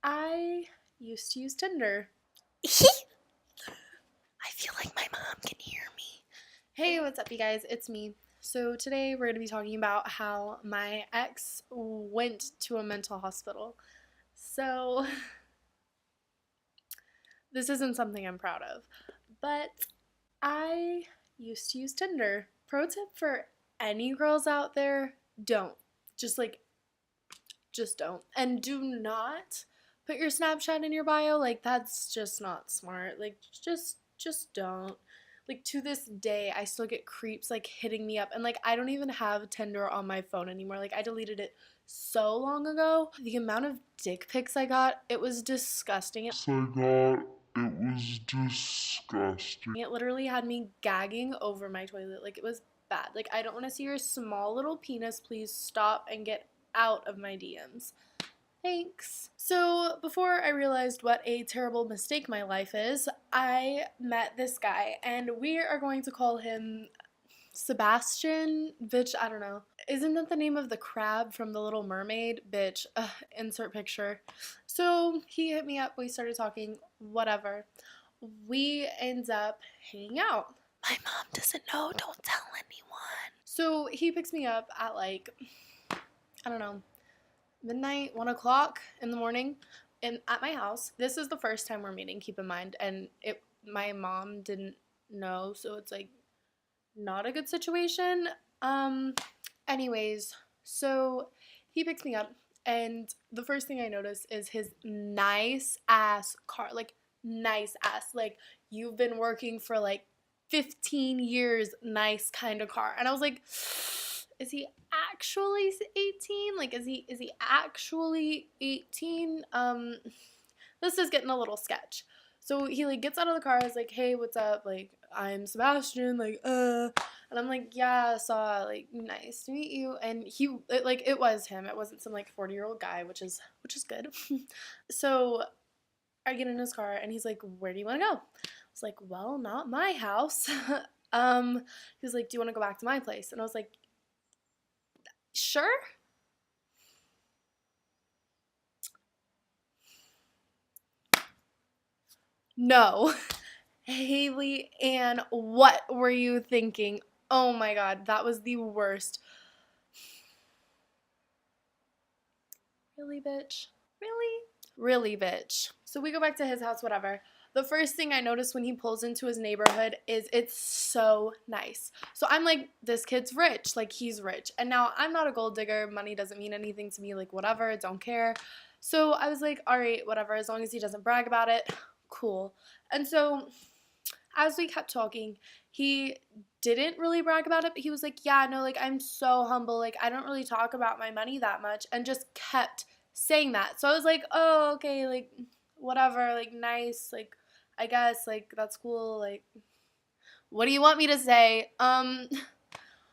I used to use Tinder. I feel like my mom can hear me. Hey, what's up, you guys? It's me. So today we're going to be talking about how my ex went to a mental hospital. So this isn't something I'm proud of, but I used to use Tinder. Pro tip for any girls out there, don't. Just don't. And do not put your Snapchat in your bio. Like, that's just not smart. Like, just don't. Like, to this day, I still get creeps like hitting me up, and like I don't even have Tinder on my phone anymore. Like, I deleted it so long ago. The amount of dick pics I got, it was disgusting. It literally had me gagging over my toilet. Like, it was bad. Like, I don't want to see your small little penis. Please stop and get out of my DMs. Thanks. So before I realized what a terrible mistake my life is, I met this guy, and we are going to call him Sebastian. Bitch, I don't know. Isn't that the name of the crab from The Little Mermaid? Bitch, insert picture. So he hit me up, we started talking, whatever. We end up hanging out. My mom doesn't know. Don't tell anyone. So he picks me up at like, I don't know, midnight, 1 o'clock in the morning, and at my house. This is the first time we're meeting, keep in mind, and my mom didn't know, so it's like not a good situation. Anyways, so he picks me up, and the first thing I notice is his nice ass car. Like, nice ass, like you've been working for like 15 years, nice kind of car. And I was like, is he actually 18? Like, is he actually 18? This is getting a little sketch. So he like gets out of the car, is like, hey, what's up? Like, I'm Sebastian, like, and I'm like, yeah, saw, like, nice to meet you. And it was him. It wasn't some like 40-year-old guy, which is good. So I get in his car, and he's like, where do you want to go? I was like, well, not my house. He was like, do you want to go back to my place? And I was like, sure. No. Haley Ann, what were you thinking? Oh my god, that was the worst. Really, bitch? Really? Really, bitch. So we go back to his house, whatever. The first thing I notice when he pulls into his neighborhood is it's so nice. So I'm like, this kid's rich. Like, he's rich. And now I'm not a gold digger. Money doesn't mean anything to me. Like, whatever, don't care. So I was like, all right, whatever. As long as he doesn't brag about it, cool. And so as we kept talking, he didn't really brag about it, but he was like, yeah, no, like, I'm so humble. Like, I don't really talk about my money that much, and just kept saying that. So I was like, oh, okay, like, whatever, like, nice, like, I guess, like, that's cool, like, what do you want me to say?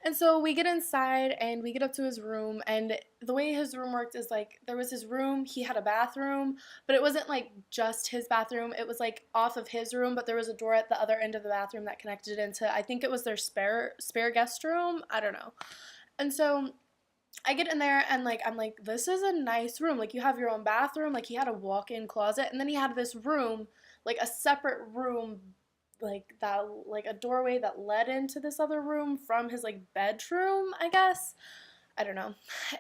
And so we get inside, and we get up to his room, and the way his room worked is like, there was his room, he had a bathroom, but it wasn't like just his bathroom. It was like off of his room, but there was a door at the other end of the bathroom that connected into, I think it was their spare guest room. I don't know. And so I get in there, and like, I'm like, this is a nice room. Like, you have your own bathroom. Like, he had a walk-in closet, and then he had this room, like a separate room, like that, like a doorway that led into this other room from his like bedroom, I guess. I don't know.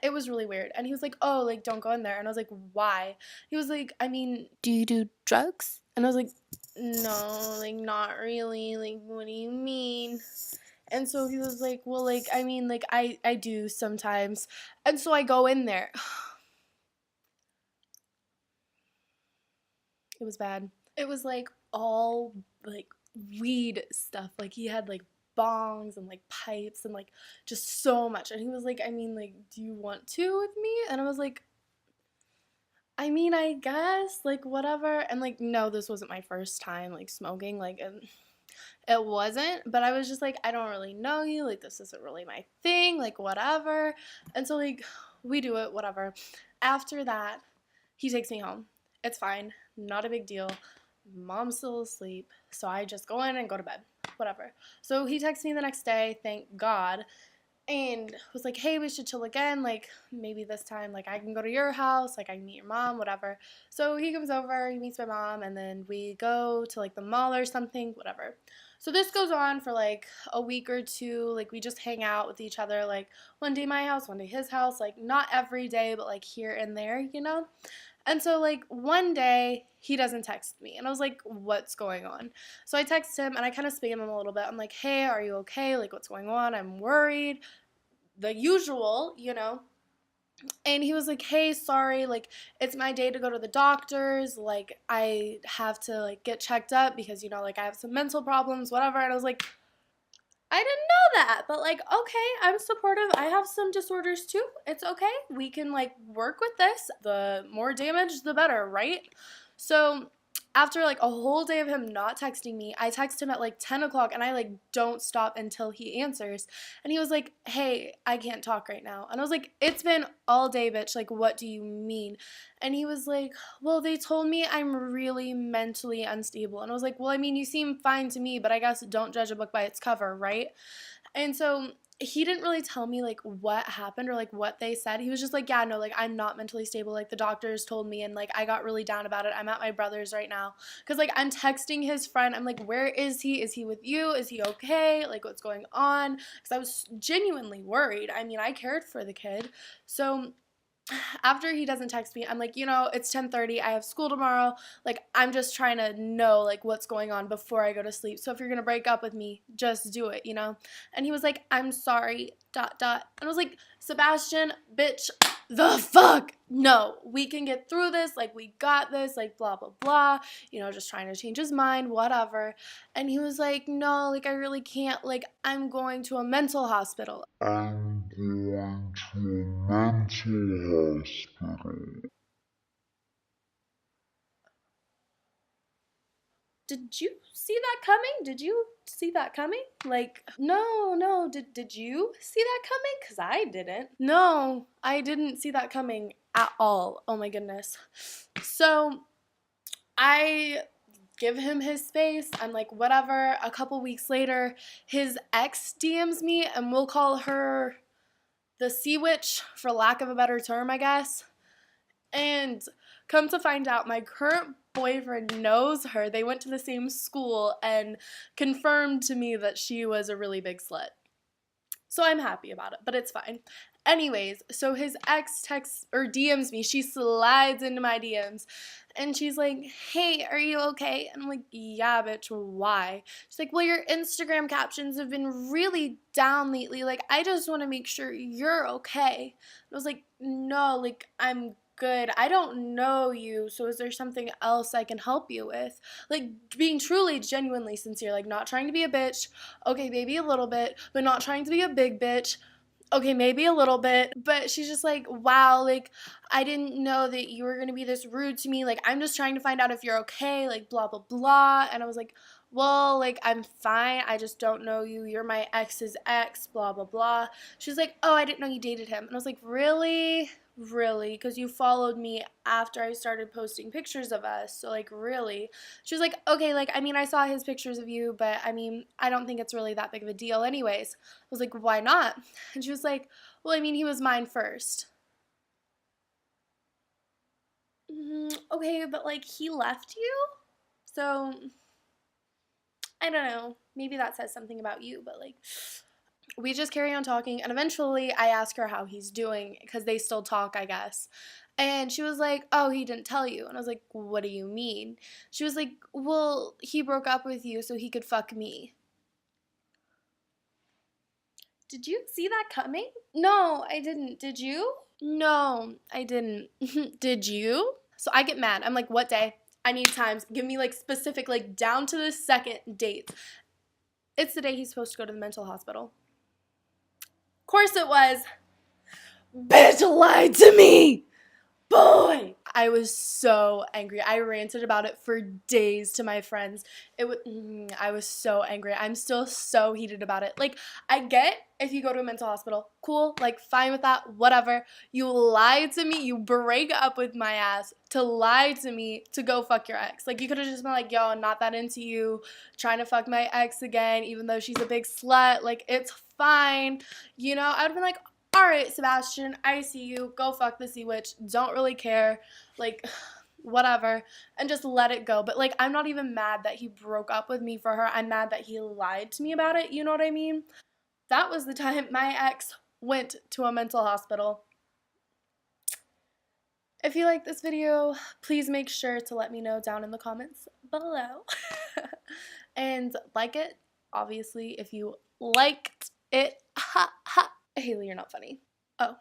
It was really weird. And he was like, oh, like, don't go in there. And I was like, why? He was like, I mean, do you do drugs? And I was like, no, like, not really. Like, what do you mean? And so he was like, well, like, I mean, like, I do sometimes. And so I go in there. It was bad. It was like all like weed stuff. Like, he had like bongs and like pipes and like just so much. And he was like, I mean, like, do you want to with me? And I was like, I mean, I guess, like, whatever. And like, no, this wasn't my first time like smoking. Like, it wasn't, but I was just like, I don't really know you. Like, this isn't really my thing. Like, whatever. And so like, we do it, whatever. After that, he takes me home. It's fine. Not a big deal. Mom's still asleep, so I just go in and go to bed. Whatever. So he texts me the next day, thank God. and was like, hey, we should chill again, like maybe this time like I can go to your house, like I can meet your mom, whatever. So he comes over, he meets my mom, and then we go to like the mall or something, whatever. So this goes on for like a week or two, like we just hang out with each other, like one day my house, one day his house, like not every day, but like here and there, you know. And so, like, one day he doesn't text me. And I was like, what's going on? So I text him and I kind of spam him a little bit. I'm like, hey, are you okay? Like, what's going on? I'm worried. The usual, you know. And he was like, hey, sorry. Like, it's my day to go to the doctors. Like, I have to, like, get checked up because, you know, like, I have some mental problems, whatever. And I was like, I didn't know that, but like, okay, I'm supportive. I have some disorders too. It's okay. We can like work with this. The more damage, the better, right? So after like a whole day of him not texting me, I text him at like 10 o'clock and I like don't stop until he answers. And he was like, hey, I can't talk right now. And I was like, it's been all day, bitch. Like, what do you mean? And he was like, well, they told me I'm really mentally unstable. And I was like, well, I mean, you seem fine to me, but I guess don't judge a book by its cover, right? And so he didn't really tell me like what happened or like what they said. He was just like, yeah, no, like I'm not mentally stable. Like the doctors told me, and like I got really down about it. I'm at my brother's right now. Cause like I'm texting his friend. I'm like, where is he? Is he with you? Is he okay? Like what's going on? Cause I was genuinely worried. I mean, I cared for the kid. So after he doesn't text me, I'm like, you know, it's 10:30. I have school tomorrow. Like, I'm just trying to know, like, what's going on before I go to sleep. So if you're going to break up with me, just do it, you know? And he was like, I'm sorry, ... And I was like, Sebastian, bitch, the fuck? No, we can get through this. Like, we got this. Like, blah, blah, blah. You know, just trying to change his mind, whatever. And he was like, no, like, I really can't. Like, I'm going to a mental hospital. I'm going to a mental hospital. Did you see that coming? Did you see that coming? Like, no, did you see that coming? Because I didn't. No, I didn't see that coming at all. Oh my goodness. So I give him his space. I'm like, whatever. A couple weeks later, his ex DMs me, and we'll call her the Sea Witch, for lack of a better term, I guess. And come to find out, my current boyfriend knows her. They went to the same school and confirmed to me that she was a really big slut. So I'm happy about it, but it's fine. Anyways, so his ex texts or DMs me. She slides into my DMs and she's like, hey, are you okay? And I'm like, yeah, bitch, why? She's like, well, your Instagram captions have been really down lately. Like, I just want to make sure you're okay. And I was like, no, like, I'm good. I don't know you, so is there something else I can help you with? Like, being truly, genuinely sincere, like, not trying to be a bitch. Okay, maybe a little bit, but not trying to be a big bitch. Okay, maybe a little bit, but she's just like, wow, like, I didn't know that you were gonna be this rude to me. Like, I'm just trying to find out if you're okay, like, blah, blah, blah. And I was like, well, like, I'm fine. I just don't know you. You're my ex's ex, blah, blah, blah. She's like, oh, I didn't know you dated him. And I was like, really? Really? Because you followed me after I started posting pictures of us. So, like, really? She was like, okay, like, I mean, I saw his pictures of you, but I mean, I don't think it's really that big of a deal anyways. I was like, why not? And she was like, well, I mean, he was mine first. Okay, but like, he left you? So, I don't know. Maybe that says something about you, but like, we just carry on talking. And eventually, I ask her how he's doing because they still talk, I guess. And she was like, oh, he didn't tell you. And I was like, what do you mean? She was like, well, he broke up with you so he could fuck me. Did you see that coming? No, I didn't. Did you? No, I didn't. Did you? So I get mad. I'm like, what day? I need times. Give me like specific, like down to the second dates. It's the day he's supposed to go to the mental hospital. Of course it was. Bitch lied to me. boy. I was so angry. I ranted about it for days to my friends. I was so angry. I'm still so heated about it. Like, I get if you go to a mental hospital, cool, like, fine with that, whatever. You lied to me. You break up with my ass to lie to me to go fuck your ex. Like, you could have just been like, yo, I'm not that into you, trying to fuck my ex again, even though she's a big slut. Like, it's fine. You know, I would have been like, all right, Sebastian, I see you. Go fuck the sea witch. Don't really care. Like, whatever. And just let it go. But, like, I'm not even mad that he broke up with me for her. I'm mad that he lied to me about it. You know what I mean? That was the time my ex went to a mental hospital. If you like this video, please make sure to let me know down in the comments below. And like it, obviously, if you liked it. Ha ha. Haley, you're not funny. Oh.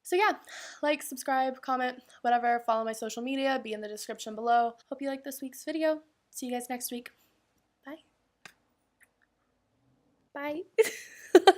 So yeah, like, subscribe, comment, whatever. Follow my social media. Be in the description below. Hope you liked this week's video. See you guys next week. Bye. Bye.